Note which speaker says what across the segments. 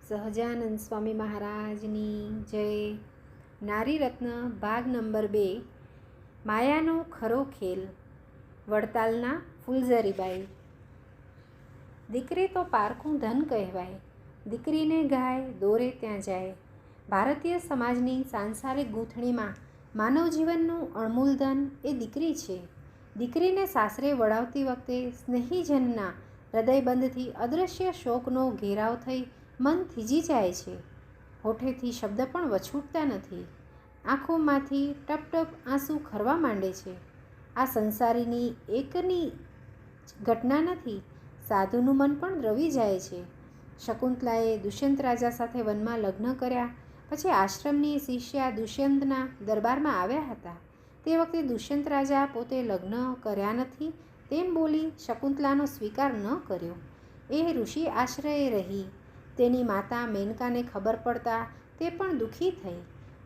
Speaker 1: સહજાનંદ સ્વામી મહારાજની જય. નારી રત્ન ભાગ નંબર 2. માયાનો ખરો ખેલ. વડતાલના ફૂલઝરીબાઈ. દીકરી તો પારખું ધન કહેવાય, દીકરીને ગાય દોરે ત્યાં જાય. ભારતીય સમાજની સાંસારિક ગૂંથણીમાં માનવ જીવનનું અણમૂલ ધન એ દીકરી છે. દીકરીને સાસરે વળાવતી વખતે સ્નેહીજનના હૃદયબંધથી અદૃશ્ય શોકનો ઘેરાવ થઈ મન થીજી જાય છે. હોઠેથી શબ્દ પણ વછૂટતા નથી. આંખોમાંથી ટપ ટપ આંસુ ખરવા માંડે છે. આ સંસારીની એકની ઘટના નથી, સાધુનું મન પણ દ્રવી જાય છે. શકુંતલાએ દુષ્યંત રાજા સાથે વનમાં લગ્ન કર્યા પછી આશ્રમની શિષ્યા દુષ્યંતના દરબારમાં આવ્યા હતા. તે વખતે દુષ્યંત રાજા પોતે લગ્ન કર્યા નથી તેમ બોલી શકુંતલાનો સ્વીકાર ન કર્યો. એ ઋષિ આશ્રયે રહી. તેની માતા મેનકાને ખબર પડતા તે પણ દુઃખી થઈ.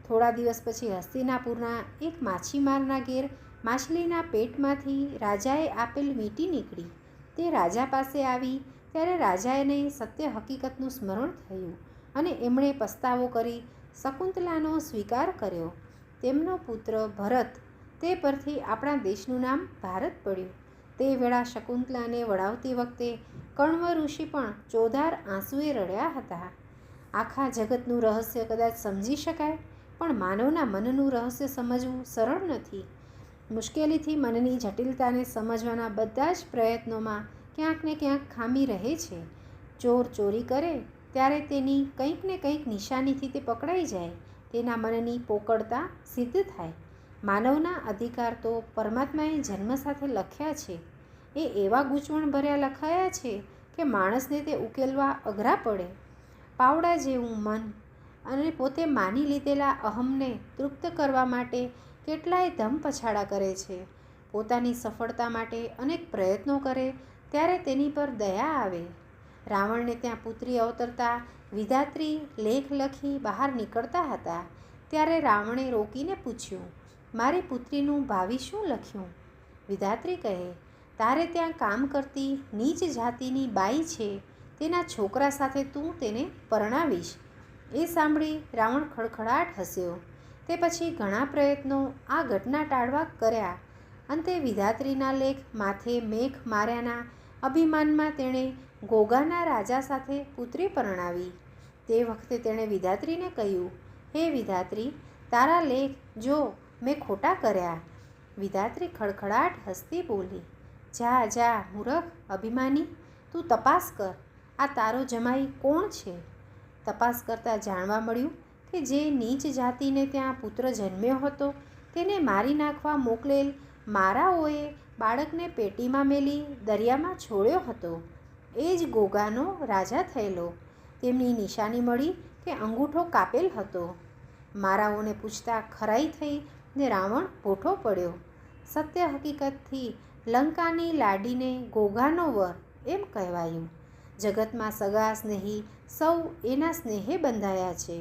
Speaker 1: થોડા દિવસ પછી હસ્તિનાપુરના એક માછીમારના ઘેર માછલીના પેટમાંથી રાજાએ આપેલ વીંટી નીકળી. તે રાજા પાસે આવી ત્યારે રાજાને સત્ય હકીકતનું સ્મરણ થયું અને એમણે પસ્તાવો કરી શકુંતલાનો સ્વીકાર કર્યો. તેમનો પુત્ર ભરત, તે પરથી આપણા દેશનું નામ ભારત પડ્યું. તે વેળા શકુંતલાને વળાવતી વખતે કણ્વ ઋષિ પણ ચોધાર આંસુએ રડ્યા હતા. આખા જગતનું રહસ્ય કદાચ સમજી શકાય, પણ માનવના મનનું રહસ્ય સમજવું સરળ નથી. મુશ્કેલીથી મનની જટિલતાને સમજવાના બધા જ પ્રયત્નોમાં ક્યાંક ને ક્યાંક ખામી રહે છે. ચોર ચોરી કરે ત્યારે તેની કંઈક ને કંઈક નિશાનીથી તે પકડાઈ જાય, તેના મનની પોકળતા સિદ્ધ થાય. માનવના અધિકાર તો પરમાત્માએ જન્મ સાથે લખ્યા છે. એ એવા ગૂંચવણ ભર્યા લખાયા છે કે માણસને તે ઉકેલવા અઘરા પડે. પાવડા જેવું મન અને પોતે માની લીધેલા અહમને તૃપ્ત કરવા માટે કેટલાય ધમ પછાડા કરે છે. પોતાની સફળતા માટે અનેક પ્રયત્નો કરે ત્યારે તેની પર દયા આવે. રાવણને ત્યાં પુત્રી અવતરતા વિધાત્રી લેખ લખી બહાર નીકળતા હતા ત્યારે રાવણે રોકીને પૂછ્યું, મારી પુત્રીનું ભાવિ શું લખ્યું? વિધાત્રી કહે, તારે ત્યાં કામ કરતી નીચ જાતિની બાઈ છે, તેના છોકરા સાથે તું તેને પરણાવીશ. એ સાંભળી રાવણ ખડખડાટ હસ્યો. તે પછી ઘણા પ્રયત્નો આ ઘટના ટાળવા કર્યા. અંતે વિધાત્રીના લેખ માથે મેઘ માર્યાના અભિમાનમાં તેણે ગોગાના રાજા સાથે પુત્રી પરણાવી. તે વખતે તેણે વિધાત્રીને કહ્યું, હે વિધાત્રી, તારા લેખ જો મેં ખોટા કર્યા. વિધાત્રી ખડખડાટ હસતી બોલી, જા જા મૂરખ અભિમાની, તું તપાસ કર, આ તારો જમાઈ કોણ છે? તપાસ કરતાં જાણવા મળ્યું કે જે નીચ જાતિને ત્યાં પુત્ર જન્મ્યો હતો તેને મારી નાખવા મોકલેલ મારાઓએ બાળકને પેટીમાં મેલી દરિયામાં છોડ્યો હતો. એ જ ગોગાનો રાજા થયેલો. તેમની નિશાની મળી કે અંગૂઠો કાપેલ હતો. મારાઓને પૂછતા ખરાઈ થઈ ને રાવણ ભોઠો પડ્યો. સત્ય હકીકતથી લંકાની લાડીને ગોગાનો વર એમ કહેવાયું. જગતમાં સગા સ્નેહી સૌ એના સ્નેહે બંધાયા છે.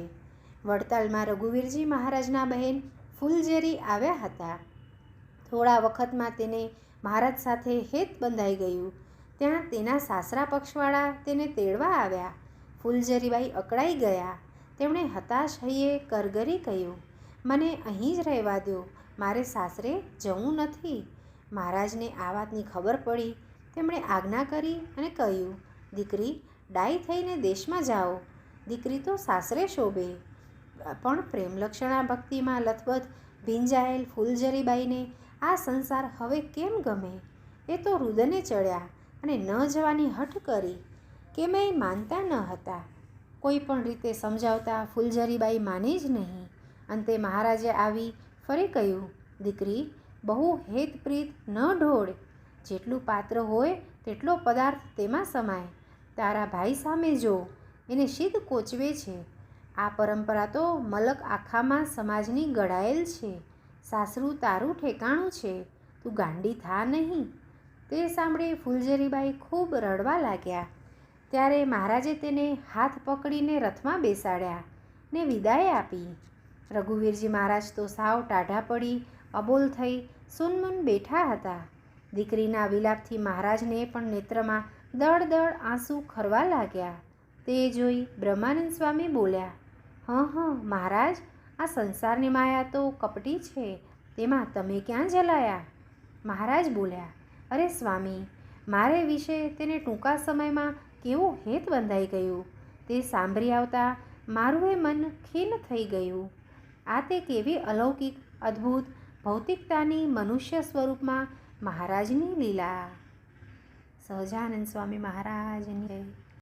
Speaker 1: વડતાલમાં રઘુવીરજી મહારાજના બહેન ફૂલઝરી આવ્યા હતા. થોડા વખતમાં તેને મહારાજ સાથે હેત બંધાઈ ગયું. ત્યાં તેના સાસરા પક્ષવાળા તેને તેડવા આવ્યા. ફૂલઝરીબાઈ અકળાઈ ગયા. તેમણે હતાશ હૈયે કરગરી કહ્યું, મને અહીં જ રહેવા દો, મારે સાસરે જવું નથી. મહારાજને આ વાતની ખબર પડી. તેમણે આજ્ઞા કરી અને કહ્યું, દીકરી, ડાઈ થઈને દેશમાં જાઓ. દીકરી તો સાસરે શોભે. પણ પ્રેમલક્ષણા ભક્તિમાં લથબથ ભીંજાયેલ ફૂલઝરીબાઈને આ સંસાર હવે કેમ ગમે? એ તો રુદને ચડ્યા અને ન જવાની હઠ કરી. કેમેય માનતા ન હતા. કોઈ પણ રીતે સમજાવતા ફૂલઝરીબાઈ માને જ નહીં. અંતે મહારાજે આવી ફરી કહ્યું, દીકરી, બહુ હેતપ્રીત ન ઢોળ. જેટલું પાત્ર હોય તેટલો પદાર્થ તેમાં સમાય. તારા ભાઈ સામે જો, એને સિદ્ધ કોચવે છે. આ પરંપરા તો મલક આખામાં સમાજની ગળાયેલ છે. સાસરું તારું ઠેકાણું છે, તું ગાંડી થા નહીં. તે સાંભળી ફૂલઝરીબાઈ ખૂબ રડવા લાગ્યા. ત્યારે મહારાજે તેને હાથ પકડીને રથમાં બેસાડ્યા ને વિદાય આપી. રઘુવીરજી મહારાજ તો સાવ ટાઢા પડી અબોલ થઈ સુનમુન બેઠા હતા. દીકરીના વિલાપથી મહારાજને પણ નેત્રમાં દળ દળ આંસુ ખરવા લાગ્યા. તે જોઈ બ્રહ્માનંદ સ્વામી બોલ્યા, હં મહારાજ, આ સંસારની માયા તો કપટી છે, તેમાં તમે ક્યાં જલાયા? મહારાજ બોલ્યા, અરે સ્વામી, મારે વિશે તેને ટૂંકા સમયમાં કેવું હેત બંધાઈ ગયું, તે સાંભળી આવતા મારું એ મન ખીન થઈ ગયું. આ તે કેવી અલૌકિક અદ્ભુત ભૌતિકતાની મનુષ્ય સ્વરૂપમાં મહારાજની લીલા. સહજાનંદ સ્વામી મહારાજની જય.